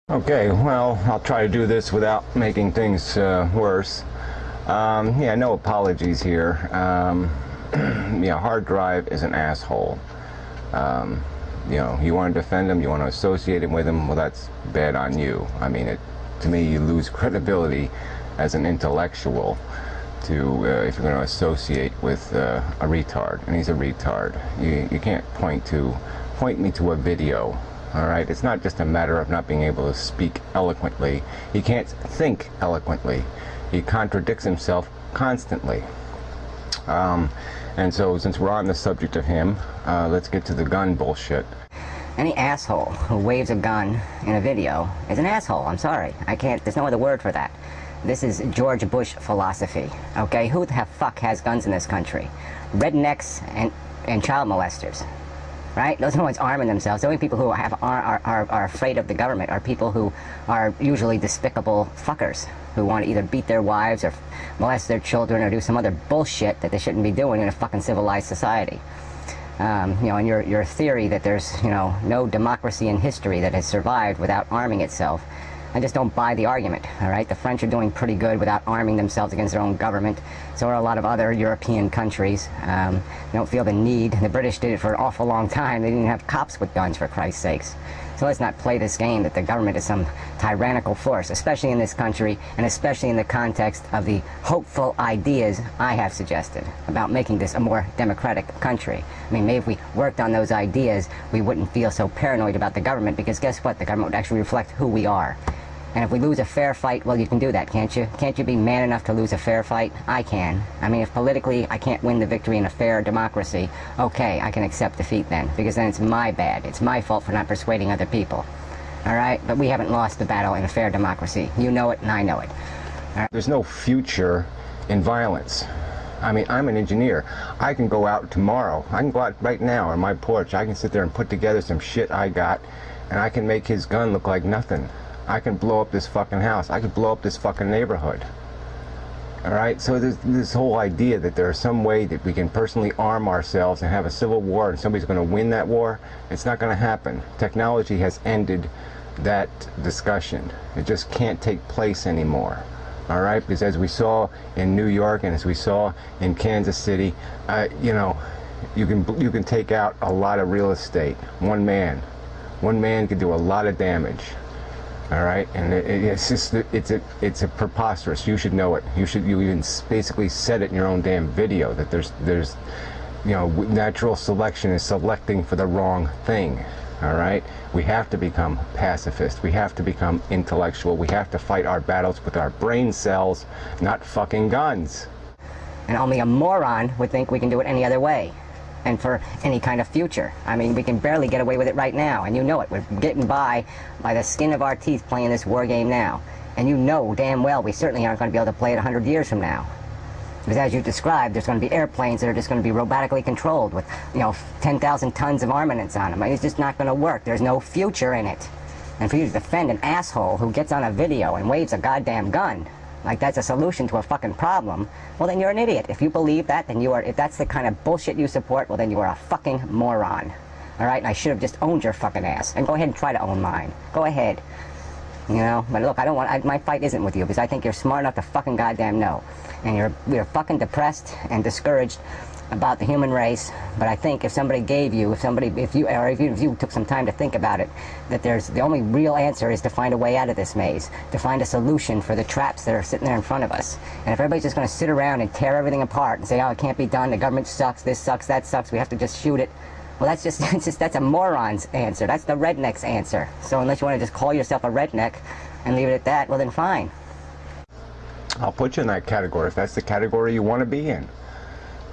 Okay, well, I'll try to do this without making things worse. Yeah, no apologies here. Yeah, hard drive is an asshole. You know, you want to defend him, you want to associate him with him, well, that's bad on you. I mean, to me, you lose credibility as an intellectual if you're going to associate with a retard, and he's a retard. You can't point me to a video. All right, it's not just a matter of not being able to speak eloquently. He can't think eloquently. He contradicts himself constantly. And so, since we're on the subject of him, let's get to the gun bullshit. Any asshole who waves a gun in a video is an asshole. I'm sorry. There's no other word for that. This is George Bush philosophy, okay? Who the fuck has guns in this country? Rednecks and child molesters. Right? Those are the ones arming themselves. The only people who are afraid of the government are people who are usually despicable fuckers who want to either beat their wives or molest their children or do some other bullshit that they shouldn't be doing in a fucking civilized society. You know, and your theory that there's, you know, no democracy in history that has survived without arming itself, I just don't buy the argument, all right? The French are doing pretty good without arming themselves against their own government. So are a lot of other European countries. They don't feel the need. The British did it for an awful long time. They didn't have cops with guns, for Christ's sakes. So let's not play this game that the government is some tyrannical force, especially in this country, and especially in the context of the hopeful ideas I have suggested about making this a more democratic country. I mean, maybe if we worked on those ideas, we wouldn't feel so paranoid about the government, because guess what? The government would actually reflect who we are. And if we lose a fair fight, well, you can do that, can't you? Can't you be man enough to lose a fair fight? I can. I mean, if politically I can't win the victory in a fair democracy, okay, I can accept defeat then, because then it's my bad. It's my fault for not persuading other people. All right? But we haven't lost the battle in a fair democracy. You know it, and I know it. All right? There's no future in violence. I mean, I'm an engineer. I can go out tomorrow. I can go out right now on my porch. I can sit there and put together some shit I got, and I can make his gun look like nothing. I can blow up this fucking house. I could blow up this fucking neighborhood. Alright? So there's this whole idea that there's some way that we can personally arm ourselves and have a civil war and somebody's going to win that war. It's not going to happen. Technology has ended that discussion. It just can't take place anymore. Alright? Because as we saw in New York and as we saw in Kansas City, you know, you can take out a lot of real estate. One man can do a lot of damage. All right, and it's just it's a preposterous. You should know it. You even basically said it in your own damn video that there's you know, natural selection is selecting for the wrong thing. All right, we have to become pacifist. We have to become intellectual. We have to fight our battles with our brain cells, not fucking guns. And only a moron would think we can do it any other way. And for any kind of future. I mean, we can barely get away with it right now, and you know it. We're getting by the skin of our teeth playing this war game now. And you know damn well we certainly aren't going to be able to play it 100 years from now. Because as you described, there's going to be airplanes that are just going to be robotically controlled with, you know, 10,000 tons of armaments on them. I mean, it's just not going to work. There's no future in it. And for you to defend an asshole who gets on a video and waves a goddamn gun, like that's a solution to a fucking problem, well then you're an idiot. If you believe that, then if that's the kind of bullshit you support, well then you are a fucking moron. Alright, and I should have just owned your fucking ass. And go ahead and try to own mine. Go ahead. You know, but look, my fight isn't with you, because I think you're smart enough to fucking goddamn know. And you're fucking depressed and discouraged about the human race, but I think if somebody gave you, if you took some time to think about it, that the only real answer is to find a way out of this maze, to find a solution for the traps that are sitting there in front of us. And if everybody's just going to sit around and tear everything apart and say, oh, it can't be done, the government sucks, this sucks, that sucks, we have to just shoot it, well, that's a moron's answer. That's the redneck's answer. So unless you want to just call yourself a redneck and leave it at that, well then fine. I'll put you in that category if that's the category you want to be in.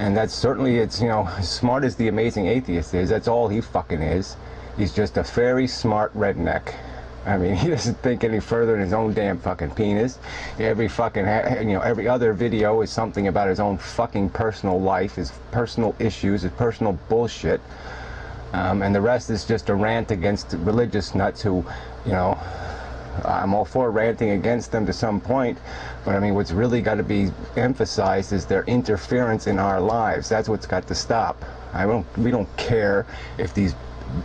And that's certainly, it's, you know, as smart as the amazing atheist is, that's all he fucking is. He's just a very smart redneck. I mean, he doesn't think any further than his own damn fucking penis. Every fucking, you know, every other video is something about his own fucking personal life, his personal issues, his personal bullshit. And the rest is just a rant against religious nuts who, you know, I'm all for ranting against them to some point, but I mean, what's really got to be emphasized is their interference in our lives. That's what's got to stop. We don't care if these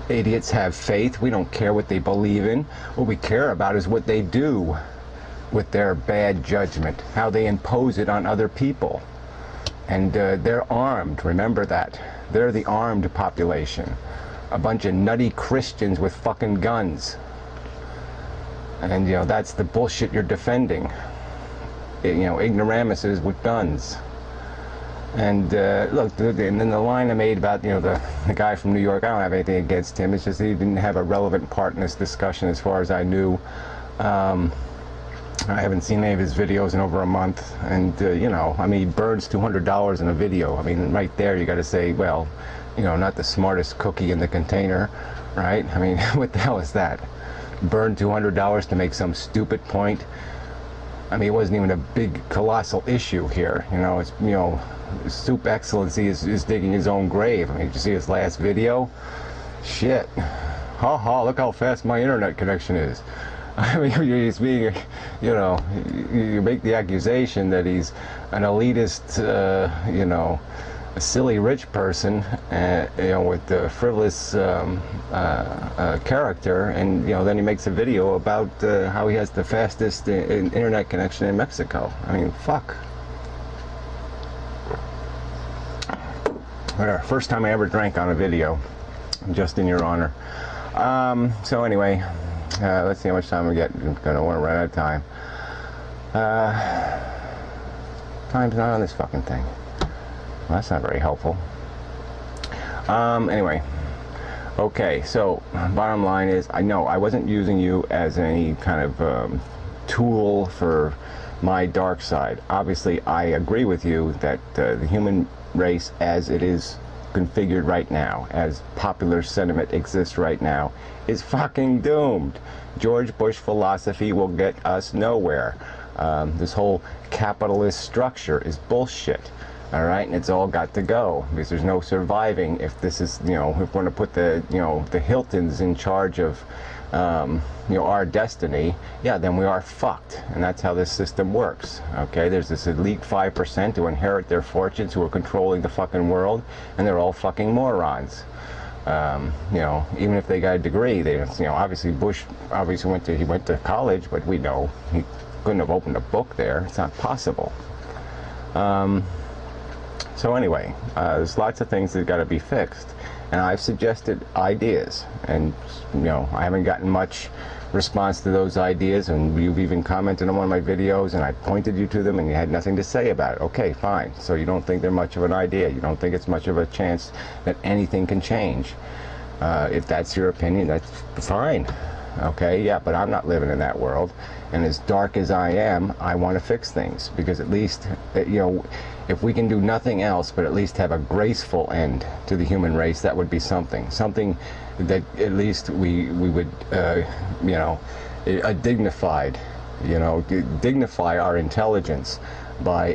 idiots have faith. We don't care what they believe in. What we care about is what they do with their bad judgment, how they impose it on other people. And they're armed, remember that. They're the armed population. A bunch of nutty Christians with fucking guns. And, you know, that's the bullshit you're defending. You know, ignoramuses with guns. And look, and then the line I made about, you know, the guy from New York, I don't have anything against him. It's just he didn't have a relevant part in this discussion as far as I knew. I haven't seen any of his videos in over a month. And, you know, I mean, he burns $200 in a video. I mean, right there you got to say, well, you know, not the smartest cookie in the container, right? I mean, what the hell is that? Burn $200 to make some stupid point? I mean, it wasn't even a big, colossal issue here. You know, it's, you know, Soup Excellency is digging his own grave. I mean, did you see his last video? Shit. Ha ha, look how fast my internet connection is. I mean, he's being, you know, you make the accusation that he's an elitist, you know, a silly rich person, you know, with the frivolous character, and, you know, then he makes a video about how he has the fastest internet connection in Mexico. I mean, fuck. Whatever. First time I ever drank on a video, just in your honor. So anyway, let's see how much time we get. I'm gonna want to run out of time. Time's not on this fucking thing. Well, that's not very helpful. Anyway, okay, so bottom line is, I know I wasn't using you as any kind of tool for my dark side. Obviously, I agree with you that the human race as it is configured right now, as popular sentiment exists right now, is fucking doomed. George Bush philosophy will get us nowhere. This whole capitalist structure is bullshit. All right, and it's all got to go, because there's no surviving if this is, you know, if we're going to put the, you know, the Hiltons in charge of, you know, our destiny, yeah, then we are fucked, and that's how this system works. Okay, there's this elite 5% who inherit their fortunes, who are controlling the fucking world, and they're all fucking morons. You know, even if they got a degree, they, you know, obviously Bush obviously went to college, but we know he couldn't have opened a book there. It's not possible. So anyway, there's lots of things that got to be fixed, and I've suggested ideas, and, you know, I haven't gotten much response to those ideas, and you've even commented on one of my videos, and I pointed you to them, and you had nothing to say about it. Okay, fine. So you don't think they're much of an idea. You don't think it's much of a chance that anything can change. If that's your opinion, that's fine. Okay, yeah, but I'm not living in that world, and as dark as I am, I want to fix things, because at least, you know, if we can do nothing else but at least have a graceful end to the human race, that would be something that at least we would, you know, a dignified, you know, dignify our intelligence by,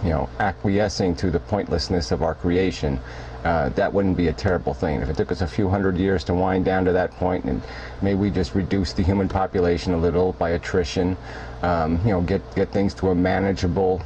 you know, acquiescing to the pointlessness of our creation. That wouldn't be a terrible thing. If it took us a few hundred years to wind down to that point, and maybe we just reduce the human population a little by attrition, you know, get things to a manageable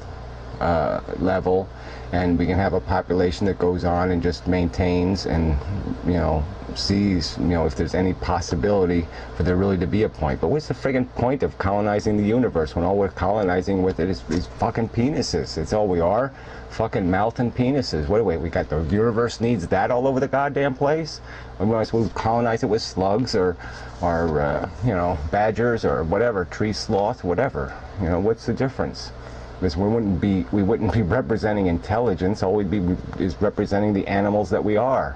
level, and we can have a population that goes on and just maintains and, you know, sees, you know, if there's any possibility for there really to be a point. But what's the friggin' point of colonizing the universe when all we're colonizing with it is fucking penises? It's all we are. Fucking mountain penises. What do we got? The universe needs that all over the goddamn place? We might as well colonize it with slugs or you know, badgers or whatever, tree sloth, whatever. You know, what's the difference? Because we wouldn't be representing intelligence. All we'd be is representing the animals that we are.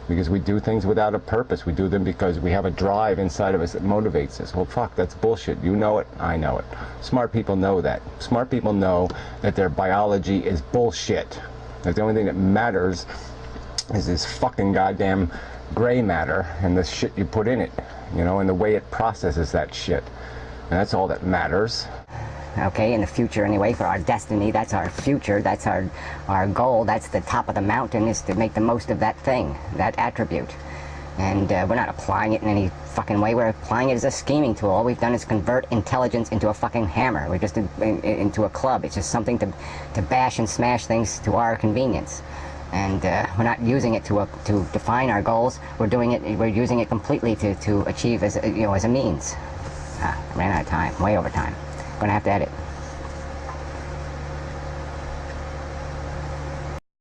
Because we do things without a purpose. We do them because we have a drive inside of us that motivates us. Well, fuck, that's bullshit. You know it, I know it. Smart people know that. Smart people know that their biology is bullshit. That the only thing that matters is this fucking goddamn gray matter and the shit you put in it, you know, and the way it processes that shit. And that's all that matters. Okay, in the future anyway, for our destiny, that's our future, that's our goal, that's the top of the mountain, is to make the most of that thing, that attribute. And we're not applying it in any fucking way, we're applying it as a scheming tool. All we've done is convert intelligence into a fucking hammer. We're just into a club. It's just something to bash and smash things to our convenience. And we're not using it to define our goals. We're using it completely to achieve as a means. I ran out of time, way over time. Gonna have to edit.